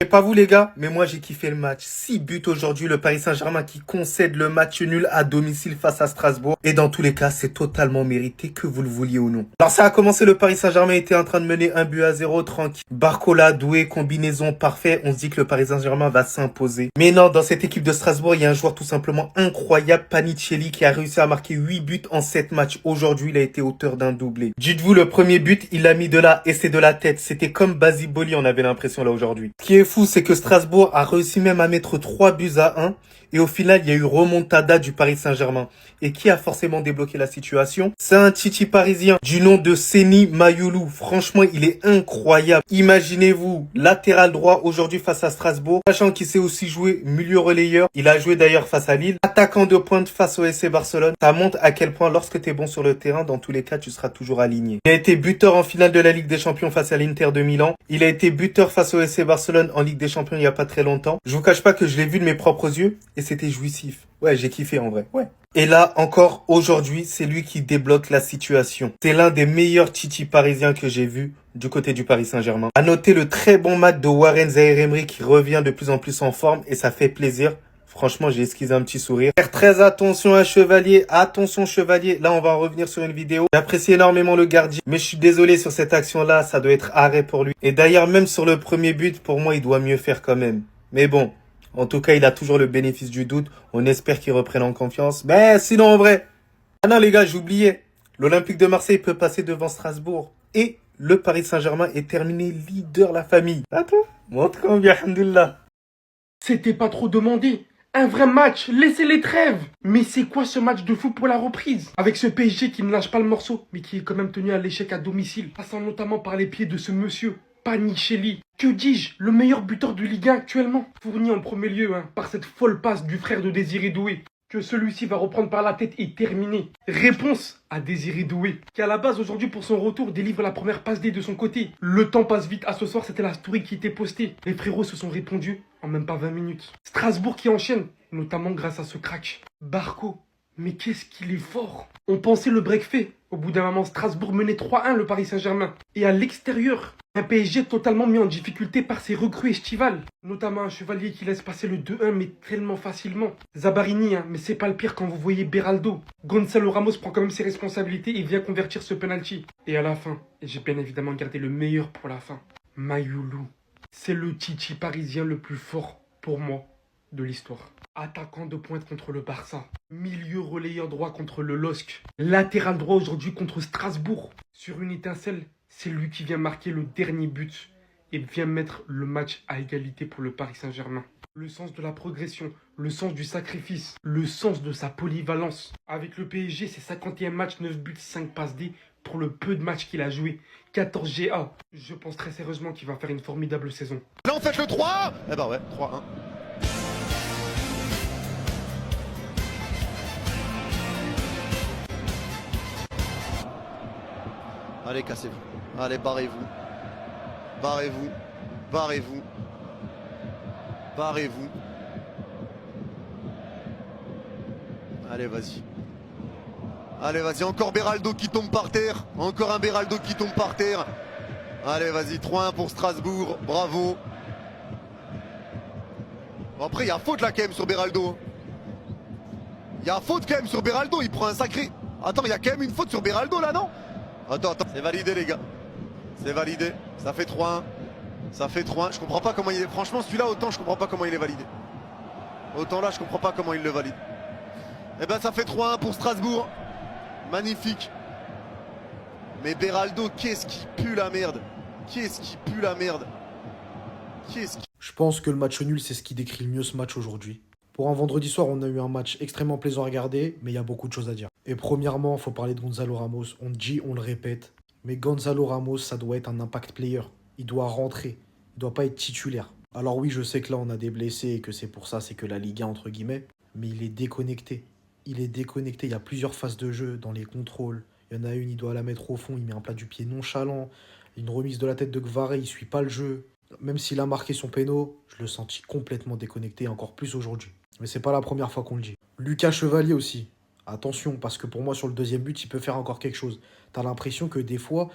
Et pas vous les gars, mais moi j'ai kiffé le match. 6 buts aujourd'hui, le Paris Saint-Germain qui concède le match nul à domicile face à Strasbourg. Et dans tous les cas, c'est totalement mérité, que vous le vouliez ou non. Alors ça a commencé, le Paris Saint-Germain était en train de mener 1-0 tranquille. Barcola, Doué, combinaison parfait. On se dit que le Paris Saint-Germain va s'imposer. Mais non, dans cette équipe de Strasbourg, il y a un joueur tout simplement incroyable, Panicelli, qui a réussi à marquer 8 buts en 7 matchs. Aujourd'hui, il a été auteur d'un doublé. Dites-vous, le premier but, il l'a mis de là et c'est de la tête. C'était comme Basiboli, on avait l'impression là aujourd'hui. Ce qui est fou, c'est que Strasbourg a réussi même à mettre 3 buts à 1. Et au final, il y a eu remontada du Paris Saint-Germain. Et qui a forcément débloqué la situation? C'est un Titi parisien du nom de Seny Mayoulou. Franchement, il est incroyable. Imaginez-vous, latéral droit aujourd'hui face à Strasbourg. Sachant qu'il sait aussi jouer milieu relayeur. Il a joué d'ailleurs face à Lille. Attaquant de pointe face au FC Barcelone. Ça montre à quel point lorsque tu es bon sur le terrain, dans tous les cas, tu seras toujours aligné. Il a été buteur en finale de la Ligue des Champions face à l'Inter de Milan. Il a été buteur face au FC Barcelone en Ligue des Champions il n'y a pas très longtemps. Je vous cache pas que je l'ai vu de mes propres yeux et c'était jouissif. Ouais, j'ai kiffé en vrai. Ouais. Et là, encore aujourd'hui, c'est lui qui débloque la situation. C'est l'un des meilleurs Titi parisiens que j'ai vu du côté du Paris Saint-Germain. À noter le très bon match de Warren Zaïre-Emery qui revient de plus en plus en forme et ça fait plaisir. Franchement, j'ai esquissé un petit sourire. Faire très attention à Chevalier. Attention Chevalier. Là, on va revenir sur une vidéo. J'apprécie énormément le gardien. Mais je suis désolé sur cette action-là. Ça doit être arrêt pour lui. Et d'ailleurs, même sur le premier but, pour moi, il doit mieux faire quand même. Mais bon. En tout cas, il a toujours le bénéfice du doute. On espère qu'il reprenne en confiance. Mais sinon, en vrai. Ah non, les gars, j'oubliais. L'Olympique de Marseille peut passer devant Strasbourg. Et le Paris Saint-Germain est terminé leader la famille. Attends. Montre combien, alhamdoulilah. C'était pas trop demandé. Un vrai match, laissez les trêves. Mais c'est quoi ce match de fou pour la reprise? Avec ce PSG qui ne lâche pas le morceau, mais qui est quand même tenu à l'échec à domicile. Passant notamment par les pieds de ce monsieur, Panicelli. Que dis-je, le meilleur buteur de Ligue 1 actuellement. Fourni en premier lieu par cette folle passe du frère de Désiré Doué. Que celui-ci va reprendre par la tête et terminer. Réponse à Désiré Doué, qui à la base aujourd'hui pour son retour délivre la première passe D de son côté. Le temps passe vite, à ce soir c'était la story qui était postée. Les frérots se sont répondus en même pas 20 minutes. Strasbourg qui enchaîne, notamment grâce à ce crack. Barco, mais qu'est-ce qu'il est fort. On pensait le break fait. Au bout d'un moment, Strasbourg menait 3-1 le Paris Saint-Germain. Et à l'extérieur, un PSG totalement mis en difficulté par ses recrues estivales. Notamment un Chevalier qui laisse passer le 2-1 mais tellement facilement. Zabarini, mais c'est pas le pire quand vous voyez Beraldo. Gonzalo Ramos prend quand même ses responsabilités et vient convertir ce penalty. Et à la fin, et j'ai bien évidemment gardé le meilleur pour la fin, Mayoulou. C'est le Titi parisien le plus fort pour moi de l'histoire. Attaquant de pointe contre le Barça. Milieu relayeur droit contre le LOSC. Latéral droit aujourd'hui contre Strasbourg. Sur une étincelle, c'est lui qui vient marquer le dernier but et vient mettre le match à égalité pour le Paris Saint-Germain. Le sens de la progression, le sens du sacrifice, le sens de sa polyvalence. Avec le PSG, c'est 51 matchs, 9 buts, 5 passes D pour le peu de matchs qu'il a joué. 14 GA. Je pense très sérieusement qu'il va faire une formidable saison. Là on fait le 3. Eh ben ouais, 3-1. Allez, cassez-vous. Allez, barrez-vous. Barrez-vous. Barrez-vous. Barrez-vous. Allez, vas-y. Allez, vas-y. Encore Beraldo qui tombe par terre. Encore un Beraldo qui tombe par terre. Allez, vas-y. 3-1 pour Strasbourg. Bravo. Bon, après, il y a faute là quand même sur Beraldo. Il y a faute quand même sur Beraldo. Il prend un sacré... Attends, il y a quand même une faute sur Beraldo là, non? Attends, c'est validé les gars. C'est validé. Ça fait 3-1. Ça fait 3-1. Je comprends pas comment il est. Franchement, celui-là, autant je comprends pas comment il est validé. Autant là, je comprends pas comment il le valide. Eh ben, ça fait 3-1 pour Strasbourg. Magnifique. Mais Beraldo, qu'est-ce qui pue la merde. Qu'est-ce qui pue la merde. Qu'est-ce qui... Je pense que le match nul, c'est ce qui décrit le mieux ce match aujourd'hui. Pour un vendredi soir, on a eu un match extrêmement plaisant à regarder, mais il y a beaucoup de choses à dire. Et premièrement, il faut parler de Gonzalo Ramos. On le dit, on le répète, mais Gonzalo Ramos, ça doit être un impact player. Il doit rentrer, il doit pas être titulaire. Alors oui, je sais que là, on a des blessés et que c'est pour ça, c'est que la Ligue 1, entre guillemets, mais il est déconnecté. Il est déconnecté, il y a plusieurs phases de jeu dans les contrôles. Il y en a une, il doit la mettre au fond, il met un plat du pied nonchalant. Une remise de la tête de Gvaré, il suit pas le jeu. Même s'il a marqué son péno, je le sentis complètement déconnecté, encore plus aujourd'hui. Mais c'est pas la première fois qu'on le dit. Lucas Chevalier aussi. Attention, parce que pour moi, sur le deuxième but, il peut faire encore quelque chose. T'as l'impression que des fois,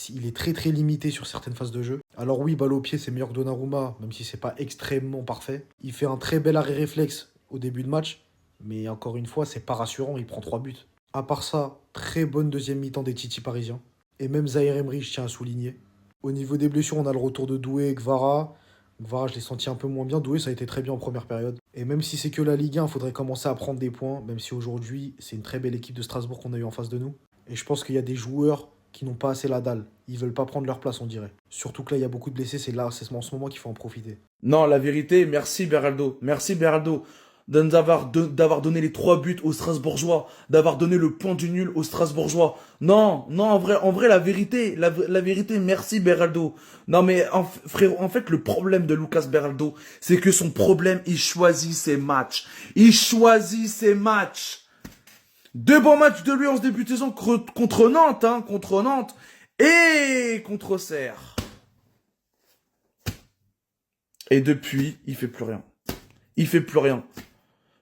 il est très très limité sur certaines phases de jeu. Alors oui, balle au pied, c'est meilleur que Donnarumma, même si c'est pas extrêmement parfait. Il fait un très bel arrêt réflexe au début de match, mais encore une fois, c'est pas rassurant, il prend 3 buts. À part ça, très bonne deuxième mi-temps des Titi parisiens. Et même Zaïre Emery, je tiens à souligner. Au niveau des blessures, on a le retour de Doué et Gvara. Gvara, je l'ai senti un peu moins bien. Doué, ça a été très bien en première période. Et même si c'est que la Ligue 1, il faudrait commencer à prendre des points, même si aujourd'hui, c'est une très belle équipe de Strasbourg qu'on a eu en face de nous. Et je pense qu'il y a des joueurs qui n'ont pas assez la dalle. Ils veulent pas prendre leur place, on dirait. Surtout que là, il y a beaucoup de blessés, c'est en ce moment qu'il faut en profiter. Non, la vérité, merci Beraldo. Merci Beraldo d'avoir donné les 3 buts aux Strasbourgeois, d'avoir donné le point du nul aux Strasbourgeois. Non, en vrai, la vérité, merci Beraldo. Non, mais frérot, en fait, le problème de Lucas Beraldo, c'est que son problème, il choisit ses matchs. Il choisit ses matchs. 2 bons matchs de lui en ce début de saison contre Nantes, et contre Auxerre. Et depuis, il fait plus rien. Il fait plus rien.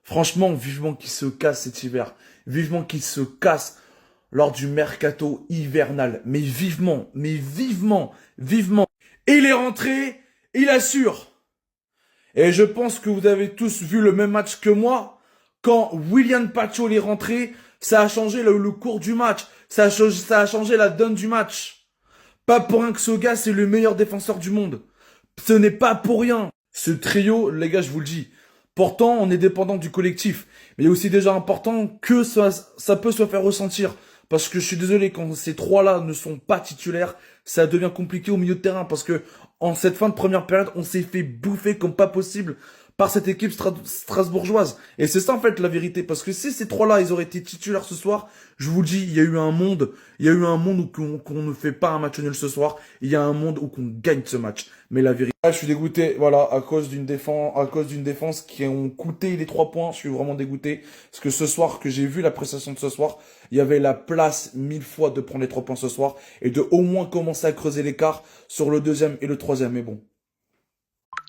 Franchement, vivement qu'il se casse cet hiver. Vivement qu'il se casse lors du mercato hivernal. Mais vivement. Il est rentré, il assure. Et je pense que vous avez tous vu le même match que moi. Quand William Pacho est rentré, ça a changé le cours du match. Ça a changé la donne du match. Pas pour rien que ce gars, c'est le meilleur défenseur du monde. Ce n'est pas pour rien. Ce trio, les gars, je vous le dis. Pourtant, on est dépendant du collectif. Mais il est aussi déjà important que ça peut se faire ressentir. Parce que je suis désolé, quand ces 3-là ne sont pas titulaires, ça devient compliqué au milieu de terrain. Parce que en cette fin de première période, on s'est fait bouffer comme pas possible par cette équipe strasbourgeoise. Et c'est ça en fait la vérité. Parce que si ces 3-là, ils auraient été titulaires ce soir, je vous le dis, il y a eu un monde où qu'on ne fait pas un match nul ce soir. Il y a un monde où qu'on gagne ce match. Mais la vérité, je suis dégoûté, voilà, à cause d'une défense qui ont coûté les 3 points. Je suis vraiment dégoûté. Parce que ce soir, que j'ai vu la prestation de ce soir, il y avait la place 1000 fois de prendre les 3 points ce soir. Et de au moins commencer à creuser l'écart sur le deuxième et le troisième. Mais bon.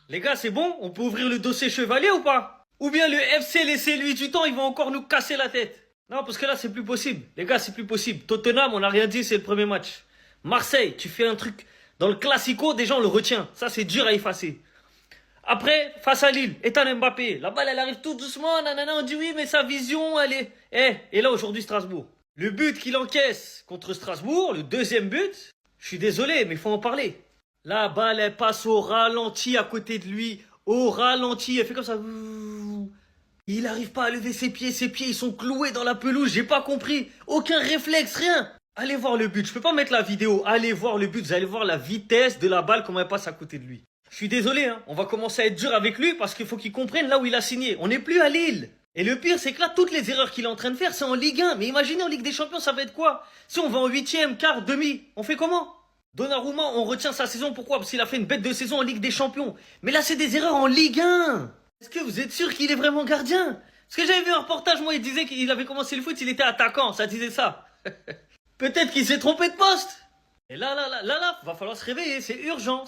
Les gars, c'est bon? On peut ouvrir le dossier chevalier ou pas? Ou bien le FC, laissez-lui du temps, ils vont encore nous casser la tête. Non, parce que là, c'est plus possible. Les gars, c'est plus possible. Tottenham, on n'a rien dit, c'est le premier match. Marseille, tu fais un truc dans le Classico, déjà on le retient. Ça, c'est dur à effacer. Après, face à Lille, Ethan Mbappé. La balle, elle arrive tout doucement, nanana, on dit oui, mais sa vision, elle est... et là, aujourd'hui, Strasbourg. Le but qu'il encaisse contre Strasbourg, le deuxième but, je suis désolé, mais il faut en parler. La balle, elle passe au ralenti à côté de lui. Au ralenti, elle fait comme ça. Il n'arrive pas à lever ses pieds ils sont cloués dans la pelouse, j'ai pas compris. Aucun réflexe, rien. Allez voir le but, je peux pas mettre la vidéo. Allez voir le but, vous allez voir la vitesse de la balle, comment elle passe à côté de lui. Je suis désolé, hein. On va commencer à être dur avec lui parce qu'il faut qu'il comprenne là où il a signé. On n'est plus à Lille. Et le pire, c'est que là, toutes les erreurs qu'il est en train de faire, c'est en Ligue 1. Mais imaginez en Ligue des Champions, ça va être quoi? Si on va en 8e, quart, demi, on fait comment? Donnarumma, on retient sa saison, pourquoi? Parce qu'il a fait une bête de saison en Ligue des Champions. Mais là, c'est des erreurs en Ligue 1. Est-ce que vous êtes sûr qu'il est vraiment gardien? Parce que j'avais vu un reportage, moi, il disait qu'il avait commencé le foot, il était attaquant, ça disait ça. Peut-être qu'il s'est trompé de poste. Et là, va falloir se réveiller, c'est urgent.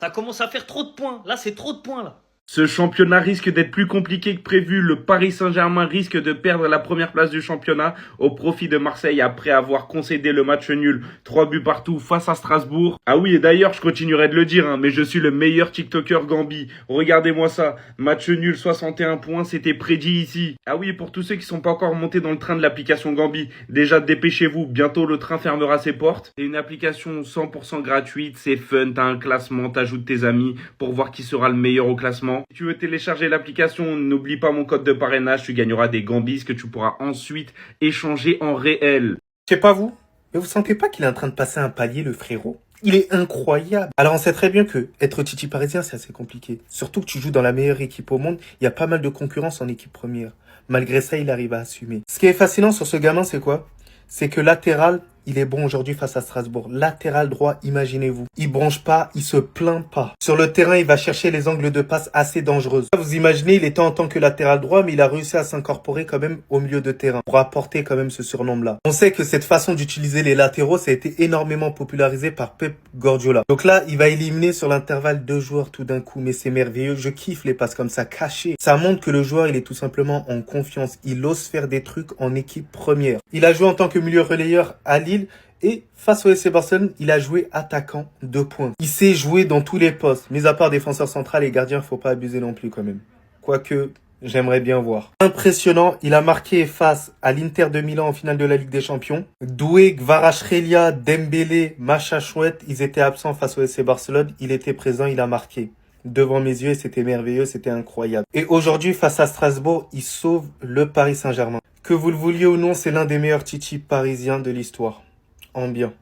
Ça commence à faire trop de points, là, c'est trop de points, là. Ce championnat risque d'être plus compliqué que prévu. Le Paris Saint-Germain risque de perdre la première place du championnat au profit de Marseille après avoir concédé le match nul 3 buts partout face à Strasbourg. Ah oui, et d'ailleurs, je continuerai de le dire, hein, mais je suis le meilleur TikToker Gambi. Regardez-moi ça. Match nul 61 points, c'était prédit ici. Ah oui, et pour tous ceux qui sont pas encore montés dans le train de l'application Gambi, déjà dépêchez-vous, bientôt le train fermera ses portes. C'est une application 100% gratuite, c'est fun, t'as un classement, t'ajoutes tes amis pour voir qui sera le meilleur au classement. Si tu veux télécharger l'application, n'oublie pas mon code de parrainage, tu gagneras des gambis que tu pourras ensuite échanger en réel. Je sais pas vous, mais vous sentez pas qu'il est en train de passer un palier, le frérot? Il est incroyable. Alors on sait très bien que être Titi parisien, c'est assez compliqué. Surtout que tu joues dans la meilleure équipe au monde, il y a pas mal de concurrence en équipe première. Malgré ça, il arrive à assumer. Ce qui est fascinant sur ce gamin, c'est quoi? C'est que latéral, il est bon aujourd'hui face à Strasbourg. Latéral droit, imaginez-vous. Il bronche pas, il se plaint pas. Sur le terrain, il va chercher les angles de passe assez dangereuses. Vous imaginez, il était en tant que latéral droit, mais il a réussi à s'incorporer quand même au milieu de terrain pour apporter quand même ce surnom-là. On sait que cette façon d'utiliser les latéraux, ça a été énormément popularisé par Pep Guardiola. Donc là, il va éliminer sur l'intervalle 2 joueurs tout d'un coup, mais c'est merveilleux. Je kiffe les passes comme ça, cachées. Ça montre que le joueur, il est tout simplement en confiance. Il ose faire des trucs en équipe première. Il a joué en tant que milieu relayeur à Lille et face au FC Barcelone, il a joué attaquant de pointe. Il sait jouer dans tous les postes, mis à part défenseur central et gardien, faut pas abuser non plus quand même. Quoique, j'aimerais bien voir. Impressionnant, il a marqué face à l'Inter de Milan en finale de la Ligue des Champions. Doué, Kvaratskhelia, Dembélé, Macha Chouette, ils étaient absents face au FC Barcelone. Il était présent, il a marqué. Devant mes yeux, c'était merveilleux, c'était incroyable. Et aujourd'hui, face à Strasbourg, il sauve le Paris Saint-Germain. Que vous le vouliez ou non, c'est l'un des meilleurs Titi parisiens de l'histoire. En bien.